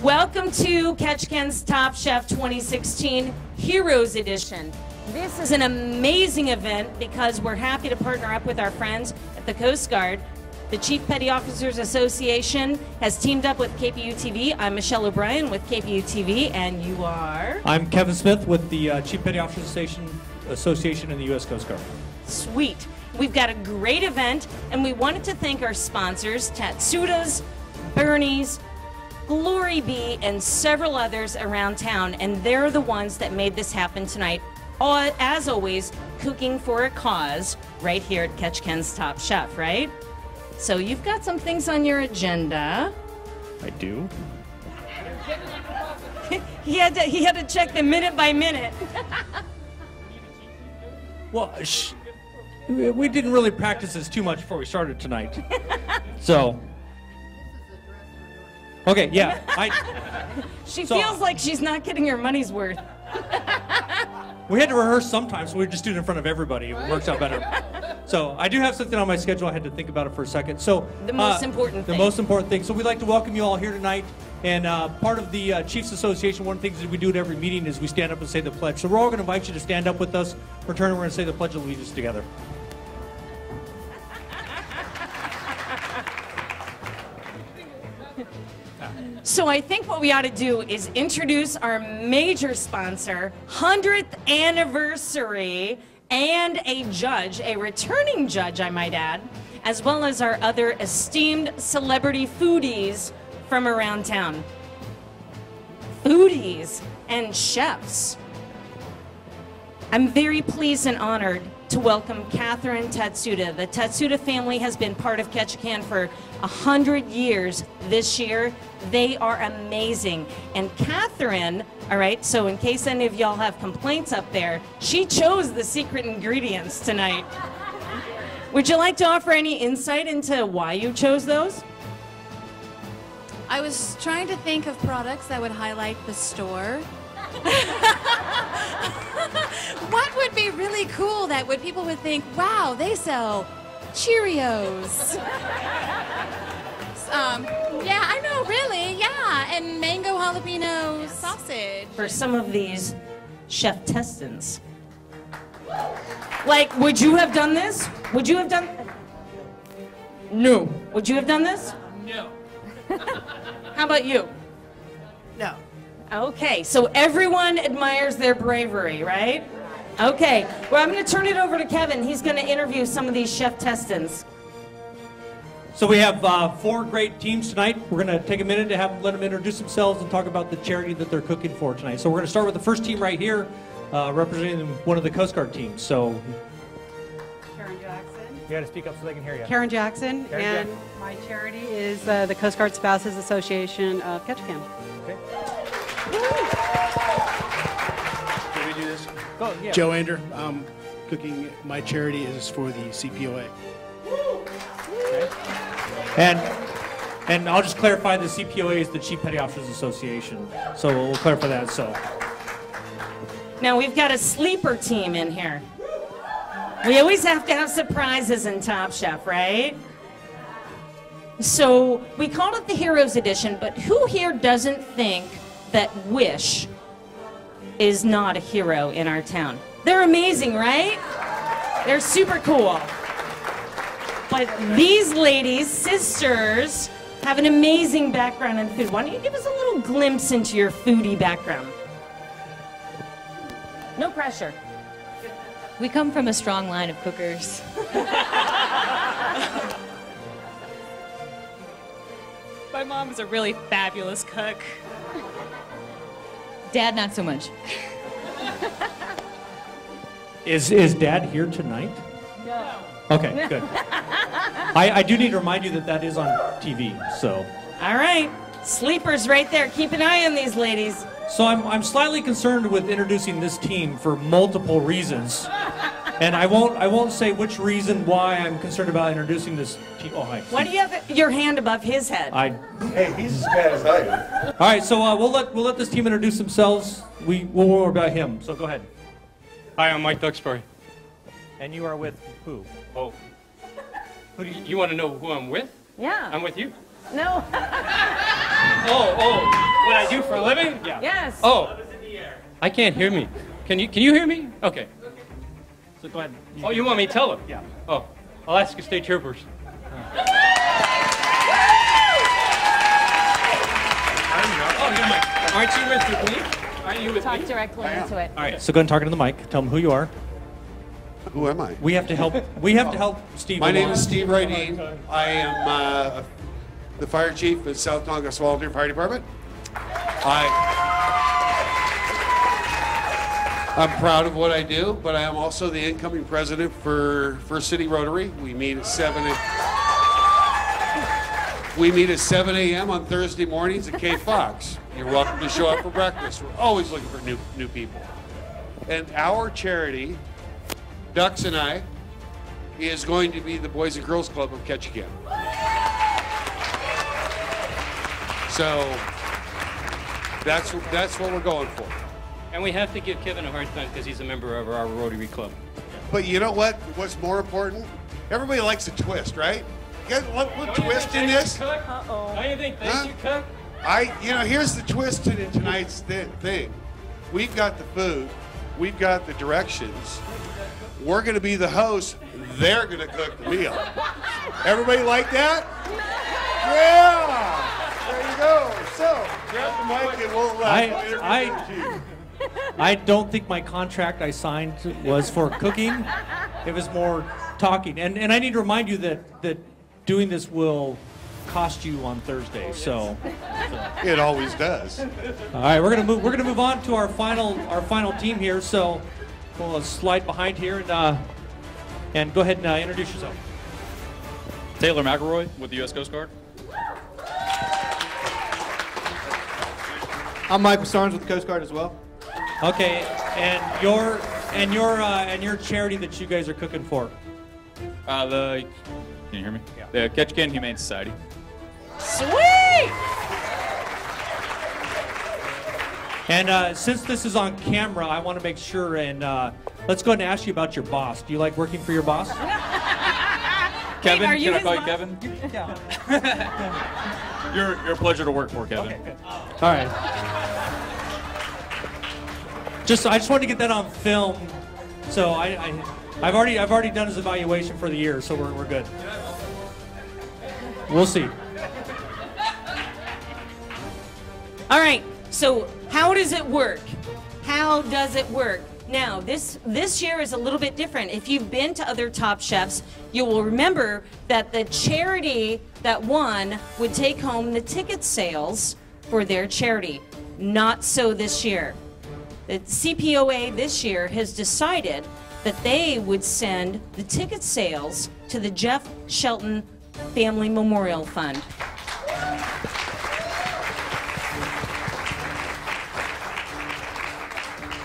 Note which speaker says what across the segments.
Speaker 1: Welcome to Ketchikan's Top Chef 2016 Heroes Edition. This is an amazing event because we're happy to partner up with our friends at the Coast Guard. The Chief Petty Officers Association has teamed up with KPU-TV. I'm Michelle O'Brien with KPU-TV, and you are?
Speaker 2: I'm Kevin Smith with the Chief Petty Officers Association in the U.S. Coast Guard.
Speaker 1: Sweet. We've got a great event, and we wanted to thank our sponsors, Tatsuda's, Bernie's, Glory Bee, and several others around town, and they're the ones that made this happen tonight. As always, cooking for a cause right here at Ketchikan's Top Chef, right? So you've got some things on your agenda.
Speaker 2: I do.
Speaker 1: he had to check them minute by minute.
Speaker 2: Well, we didn't really practice this too much before we started tonight. So. Okay, yeah.
Speaker 1: She feels like she's not getting her money's worth.
Speaker 2: We had to rehearse sometimes, so we just do it in front of everybody. It works out better. So I do have something on my schedule. I had to think about it for a second. So
Speaker 1: the most important thing.
Speaker 2: The most important thing. So we'd like to welcome you all here tonight. And part of the Chiefs Association, one of the things that we do at every meeting is we stand up and say the pledge. So we're all going to invite you to stand up with us. In return, we're going to say the Pledge of Allegiance together.
Speaker 1: So I think what we ought to do is introduce our major sponsor, 100th anniversary, and a judge, a returning judge, I might add, as well as our other esteemed celebrity foodies from around town. Foodies and chefs. I'm very pleased and honored to welcome Catherine Tatsuda. The Tatsuda family has been part of Ketchikan for 100 years this year. They are amazing. And Catherine, all right, so in case any of y'all have complaints up there, she chose the secret ingredients tonight. Would you like to offer any insight into why you chose those?
Speaker 3: I was trying to think of products that would highlight the store. What would be really cool that people would think, wow, they sell Cheerios. Yeah, I know, really, yeah, and mango jalapeno sausage.
Speaker 1: For some of these chef testants. Like, would you have done this? Would you have done? No. Would you have done this?
Speaker 2: No.
Speaker 1: How about you?
Speaker 3: No.
Speaker 1: Okay, so everyone admires their bravery, right? Okay, well, I'm going to turn it over to Kevin. He's going to interview some of these chef testants.
Speaker 2: So we have 4 great teams tonight. We're going to take a minute to let them introduce themselves and talk about the charity that they're cooking for tonight. So we're going to start with the first team right here, representing one of the Coast Guard teams. So,
Speaker 4: Karen Jackson.
Speaker 5: You got to speak up so they can hear you.
Speaker 4: Karen Jackson, and my charity is the Coast Guard Spouses Association of Ketchikan.
Speaker 5: Okay.
Speaker 6: Can we do this?
Speaker 5: Go, yeah.
Speaker 6: Joe Ander, cooking. My charity is for the CPOA.
Speaker 2: And I'll just clarify, the CPOA is the Chief Petty Officers Association. So we'll clarify that. So
Speaker 1: now we've got a sleeper team in here. We always have to have surprises in Top Chef, right? So we called it the Heroes Edition, but who here doesn't think that Wish is not a hero in our town? They're amazing, right? They're super cool. But these ladies, sisters, have an amazing background in food. Why don't you give us a little glimpse into your foodie background? No pressure.
Speaker 7: We come from a strong line of cookers. My mom is a really fabulous cook. Dad, not so much.
Speaker 2: is Dad here tonight?
Speaker 1: No.
Speaker 2: Okay, good. I do need to remind you that that is on TV, so.
Speaker 1: All right, sleepers right there. Keep an eye on these ladies.
Speaker 2: So I'm slightly concerned with introducing this team for multiple reasons. And I won't say which reason why I'm concerned about introducing this team. Oh, hi.
Speaker 1: Why do you have your hand above his head?
Speaker 8: Hey, he's as bad as I am.
Speaker 2: All right, so we'll let this team introduce themselves. We'll worry about him. So go ahead.
Speaker 9: Hi, I'm Mike Duxbury.
Speaker 5: And you are with who?
Speaker 9: Oh. You want to know who I'm with?
Speaker 1: Yeah.
Speaker 9: I'm with you.
Speaker 1: No.
Speaker 9: Oh, what I do for a living? Yeah.
Speaker 3: Yes.
Speaker 9: Oh, I can't hear me. Can you hear me? Okay.
Speaker 2: So go ahead.
Speaker 9: Oh, you want me to tell them?
Speaker 2: Yeah.
Speaker 9: Oh, Alaska State Troopers. Oh, you're my. Aren't you with me? Aren't you with
Speaker 3: Talk
Speaker 9: me?
Speaker 3: directly into it.
Speaker 2: All right, so go ahead and talk into the mic. Tell them who you are.
Speaker 8: Who am I?
Speaker 2: We have to help. We have to help Steve.
Speaker 8: My name
Speaker 2: along.
Speaker 8: is Steve Rydeen. I am the fire chief at South Tongass Volunteer Fire Department. I'm proud of what I do, but I am also the incoming president for First City Rotary. We meet at 7 a.m. on Thursday mornings at K Fox. You're welcome to show up for breakfast. We're always looking for new people. And our charity, Ducks and I, is going to be the Boys and Girls Club of Ketchikan. So that's what we're going for.
Speaker 9: And we have to give Kevin a hard time because he's a member of our Rotary Club.
Speaker 8: But you know what? What's more important? Everybody likes a twist, right? You got a twist in this?
Speaker 9: Uh-oh. Don't you think? Thank you, Cook.
Speaker 8: Here's the twist to tonight's thing. We've got the food. We've got the directions. We're going to be the hosts. They're going to cook the meal. Everybody like that? Yeah! There you go. So, grab the mic and we'll
Speaker 2: I don't think my contract I signed was for cooking. It was more talking. And I need to remind you that doing this will cost you on Thursday. So
Speaker 8: It always does.
Speaker 2: all right, we're gonna move on to our final team here. So we'll slide behind here and go ahead and introduce yourself.
Speaker 10: Taylor McElroy with the U.S. Coast Guard.
Speaker 11: I'm Michael Starnes with the Coast Guard as well.
Speaker 2: Okay, and your charity that you guys are cooking for.
Speaker 10: Can you hear me? Yeah. The Ketchikan Humane Society.
Speaker 1: Sweet!
Speaker 2: And since this is on camera, I want to make sure and let's go ahead and ask you about your boss. Do you like working for your boss?
Speaker 10: Kevin,
Speaker 1: are you
Speaker 10: can I
Speaker 1: his
Speaker 10: call you
Speaker 1: boss?
Speaker 10: Kevin?
Speaker 2: Yeah.
Speaker 10: You're a pleasure to work for, Kevin.
Speaker 2: Okay, good. All right. I just wanted to get that on film. So I've already done his evaluation for the year, so we're good. We'll see.
Speaker 1: All right, so how does it work? How does it work? Now, this year is a little bit different. If you've been to other Top Chefs, you will remember that the charity that won would take home the ticket sales for their charity. Not so this year. The CPOA this year has decided that they would send the ticket sales to the Jeff Shelton Family Memorial Fund.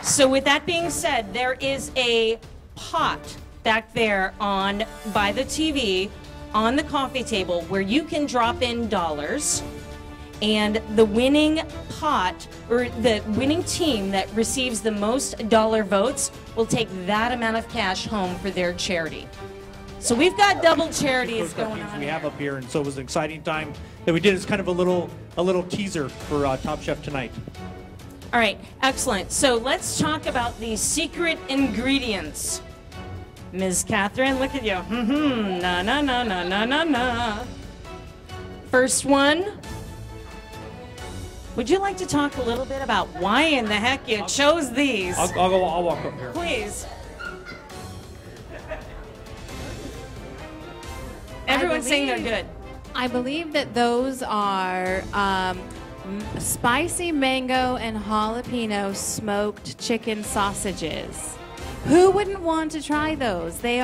Speaker 1: So with that being said, there is a pot back there by the TV on the coffee table where you can drop in dollars, and the winning pot, or the winning team that receives the most dollar votes, will take that amount of cash home for their charity. So we've got double charities going on.
Speaker 2: We have up here, and so it was an exciting time that we did. It's kind of a little teaser for Top Chef tonight.
Speaker 1: All right, excellent. So let's talk about the secret ingredients. Ms. Catherine, look at you. Na na na na na na na. First one. Would you like to talk a little bit about why in the heck you chose these?
Speaker 2: I'll walk up here.
Speaker 1: Please. Everyone's saying they're good.
Speaker 3: I believe that those are spicy mango and jalapeno smoked chicken sausages. Who wouldn't want to try those? They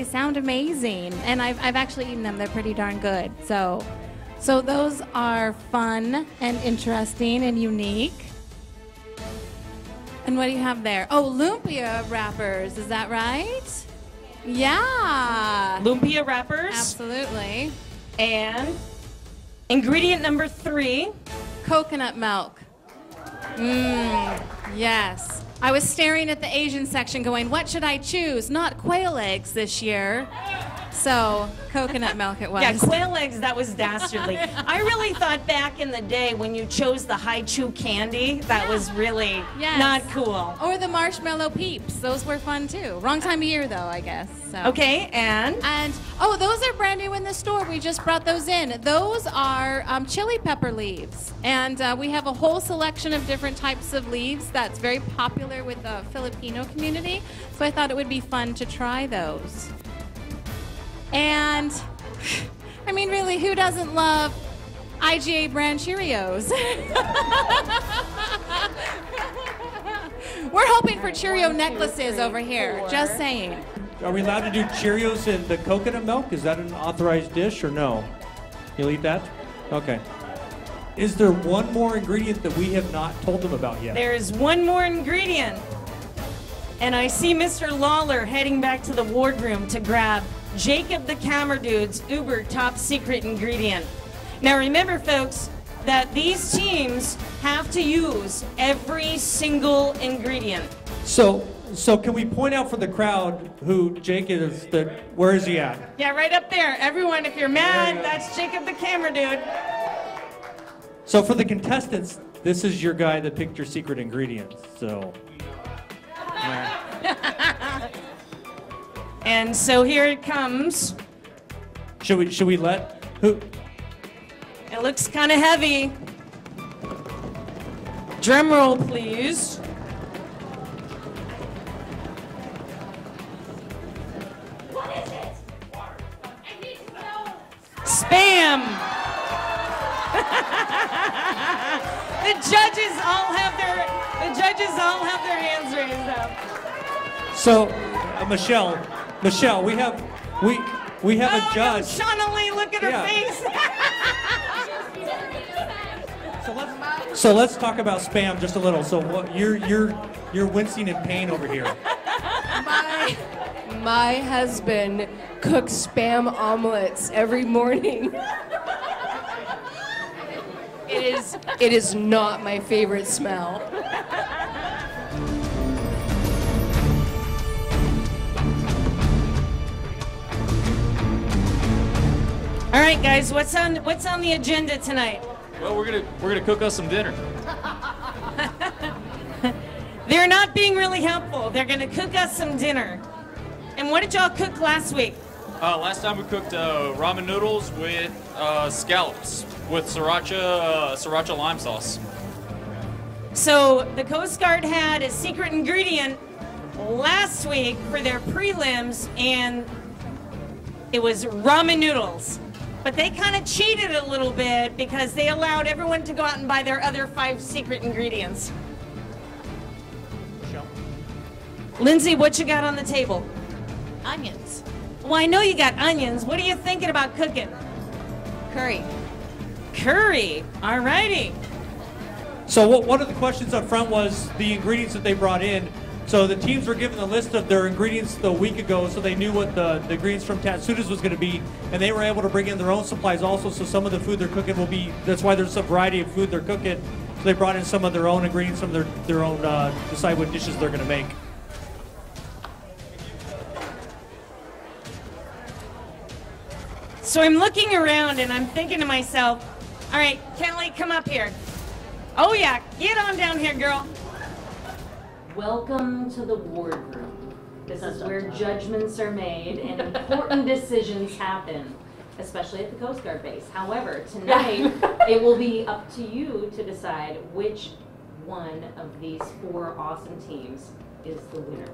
Speaker 3: sound amazing, and I've actually eaten them. They're pretty darn good. So those are fun and interesting and unique. And what do you have there? Oh, lumpia wrappers. Is that right? Yeah.
Speaker 1: Lumpia wrappers.
Speaker 3: Absolutely.
Speaker 1: And ingredient number 3.
Speaker 3: Coconut milk. Yes. I was staring at the Asian section going, what should I choose? Not quail eggs this year. So, coconut milk it was.
Speaker 1: Yeah, quail eggs, that was dastardly. I really thought back in the day when you chose the high chew candy, that was really not cool.
Speaker 3: Or the marshmallow peeps. Those were fun too. Wrong time of year though, I guess. So.
Speaker 1: Okay, and?
Speaker 3: Oh, those are brand new in the store. We just brought those in. Those are chili pepper leaves. And we have a whole selection of different types of leaves that's very popular with the Filipino community. So I thought it would be fun to try those. And, I mean, really, who doesn't love IGA brand Cheerios? We're hoping for Cheerio necklaces over here, just saying.
Speaker 2: Are we allowed to do Cheerios in the coconut milk? Is that an authorized dish or no? You'll eat that? Okay. Is there one more ingredient that we have not told them about yet?
Speaker 1: There's one more ingredient. And I see Mr. Lawler heading back to the wardroom to grab Jacob the Camera Dude's uber top secret ingredient. Now remember, folks, that these teams have to use every single ingredient.
Speaker 2: So can we point out for the crowd who Jake is? Where is he at?
Speaker 1: Yeah, right up there. Everyone, if you're mad, that's Jacob the Camera Dude.
Speaker 2: So for the contestants, this is your guy that picked your secret ingredient. So.
Speaker 1: And so here it comes.
Speaker 2: Should we let who?
Speaker 1: It looks kind of heavy. Drum roll, please.
Speaker 12: What is it? I need to know.
Speaker 1: Spam. The judges all have their hands raised up.
Speaker 2: So, Michelle, we have a judge.
Speaker 1: Shauna Lee, look at her face.
Speaker 2: So let's talk about spam just a little. So what you're wincing in pain over here.
Speaker 13: My husband cooks spam omelets every morning. It is not my favorite smell.
Speaker 1: All right, guys, what's on the agenda tonight?
Speaker 10: Well, we're gonna cook us some dinner.
Speaker 1: They're not being really helpful. They're gonna cook us some dinner. And what did y'all cook last week?
Speaker 10: Last time we cooked ramen noodles with scallops with sriracha lime sauce.
Speaker 1: So the Coast Guard had a secret ingredient last week for their prelims, and it was ramen noodles. But they kind of cheated a little bit because they allowed everyone to go out and buy their other 5 secret ingredients.
Speaker 2: Michelle.
Speaker 1: Lindsay, what you got on the table?
Speaker 7: Onions.
Speaker 1: Well, I know you got onions. What are you thinking about cooking?
Speaker 7: Curry.
Speaker 1: Curry. All righty.
Speaker 2: So one of the questions up front was the ingredients that they brought in. So the teams were given a list of their ingredients a week ago, so they knew what the ingredients from Tatsuda's was going to be, and they were able to bring in their own supplies also. So some of the food they're cooking will be, that's why there's a variety of food they're cooking. So they brought in some of their own ingredients, some of their own, decide what dishes they're going to make.
Speaker 1: So I'm looking around and I'm thinking to myself, all right, Kelly, come up here. Oh yeah, get on down here, girl.
Speaker 14: Welcome to the wardroom. This is where judgments are made and important decisions happen, especially at the Coast Guard base. However, tonight it will be up to you to decide which one of these 4 awesome teams is the winner.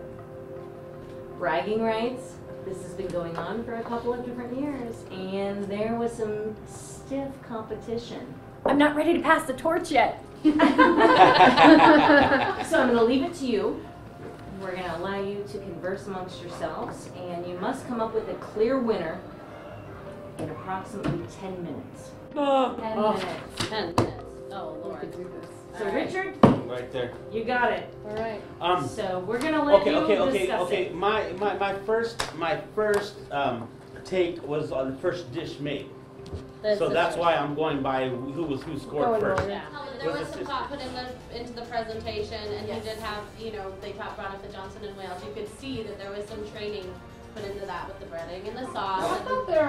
Speaker 14: Bragging rights, this has been going on for a couple of different years, and there was some stiff competition.
Speaker 12: I'm not ready to pass the torch yet.
Speaker 14: So I'm going to leave it to you. We're going to allow you to converse amongst yourselves, and you must come up with a clear winner in approximately 10 minutes. 10 minutes.
Speaker 12: 10 minutes. Oh, Lord.
Speaker 14: So
Speaker 12: All right.
Speaker 14: Richard,
Speaker 15: Right there.
Speaker 14: you got it.
Speaker 12: All right.
Speaker 14: So we're going to let you discuss
Speaker 15: Okay.
Speaker 14: it.
Speaker 15: My first take was on the first dish made. So that's why I'm going by who scored first.
Speaker 12: Yeah. There was some thought put into the presentation, and you did have, they brought up the Johnson and Wales. You could see that there was some training
Speaker 16: put into that with the breading and the sauce.
Speaker 13: I thought their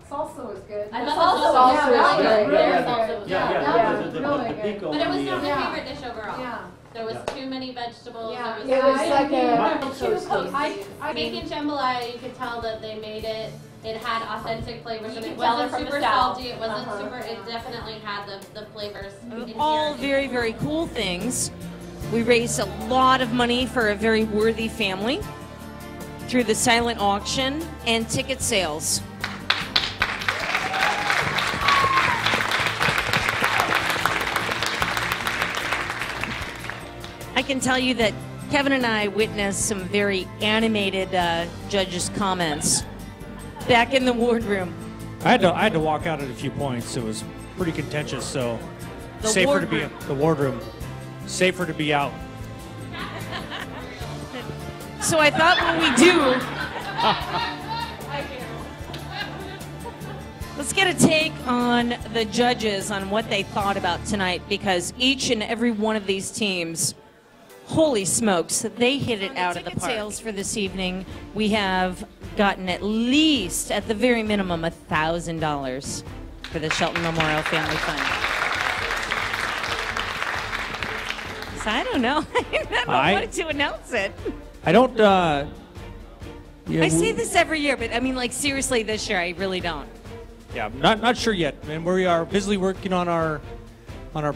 Speaker 13: salsa was good.
Speaker 16: I thought the salsa was good.
Speaker 13: Really good.
Speaker 16: But it was not my favorite dish overall. Yeah. There was too many vegetables.
Speaker 13: Yeah.
Speaker 16: There was
Speaker 13: It was like
Speaker 16: bacon jambalaya. You could tell that they made it. It had authentic flavors, and it
Speaker 14: tell it
Speaker 16: wasn't
Speaker 14: from the
Speaker 16: super
Speaker 14: South.
Speaker 16: salty. It wasn't super. It definitely had the flavors.
Speaker 1: All very, very cool things. We raised a lot of money for a very worthy family through the silent auction and ticket sales. I can tell you that Kevin and I witnessed some very animated judges' comments back in the wardroom.
Speaker 2: I had to walk out at a few points. It was pretty contentious, so safer to be in the wardroom. Safer to be out.
Speaker 1: So I thought what we do, let's get a take on the judges on what they thought about tonight, because each and every one of these teams, holy smokes, they hit it out of the park. Sales for this evening, we have gotten at least, at the very minimum, $1,000 for the Shelton Memorial Family Fund. So I don't know. I don't know what to announce it.
Speaker 2: I don't.
Speaker 1: I say this every year, but I mean, like, seriously, this year I really don't.
Speaker 2: Yeah, I'm not sure yet. And we are busily working on our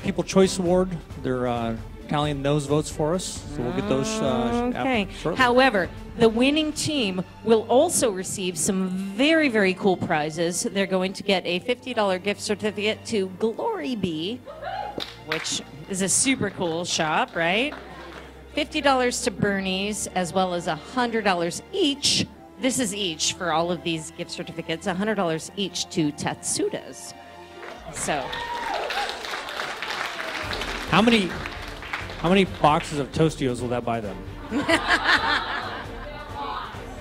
Speaker 2: People Choice Award. They're tallying those votes for us, so we'll get those
Speaker 1: okay.
Speaker 2: shortly.
Speaker 1: However, the winning team will also receive some very, very cool prizes. They're going to get a $50 gift certificate to Glory Bee, which is a super cool shop, right? $50 to Bernie's, as well as $100 each. This is each for all of these gift certificates, $100 each to Tatsuda's. So,
Speaker 2: How many boxes of Tostios will that buy them?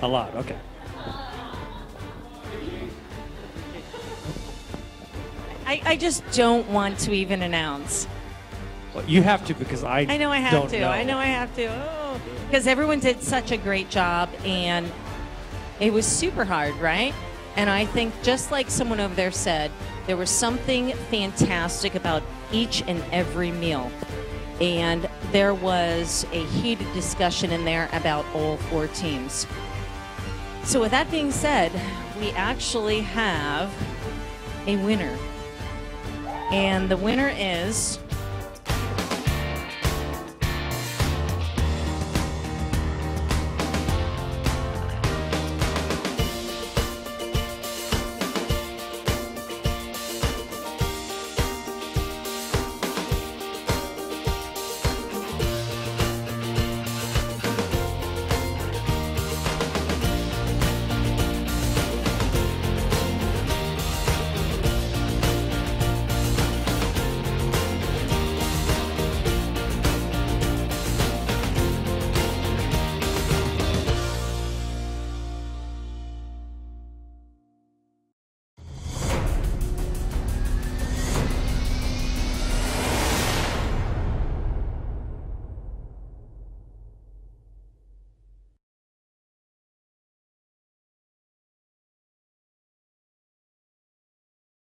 Speaker 2: A lot. Okay.
Speaker 1: I just don't want to even announce.
Speaker 2: Well, you have to, because I
Speaker 1: know I have
Speaker 2: don't
Speaker 1: to.
Speaker 2: know.
Speaker 1: I know I have to. Oh, because everyone did such a great job, and it was super hard, right? And I think, just like someone over there said, there was something fantastic about each and every meal. And there was a heated discussion in there about all four teams. So with that being said, we actually have a winner. And the winner is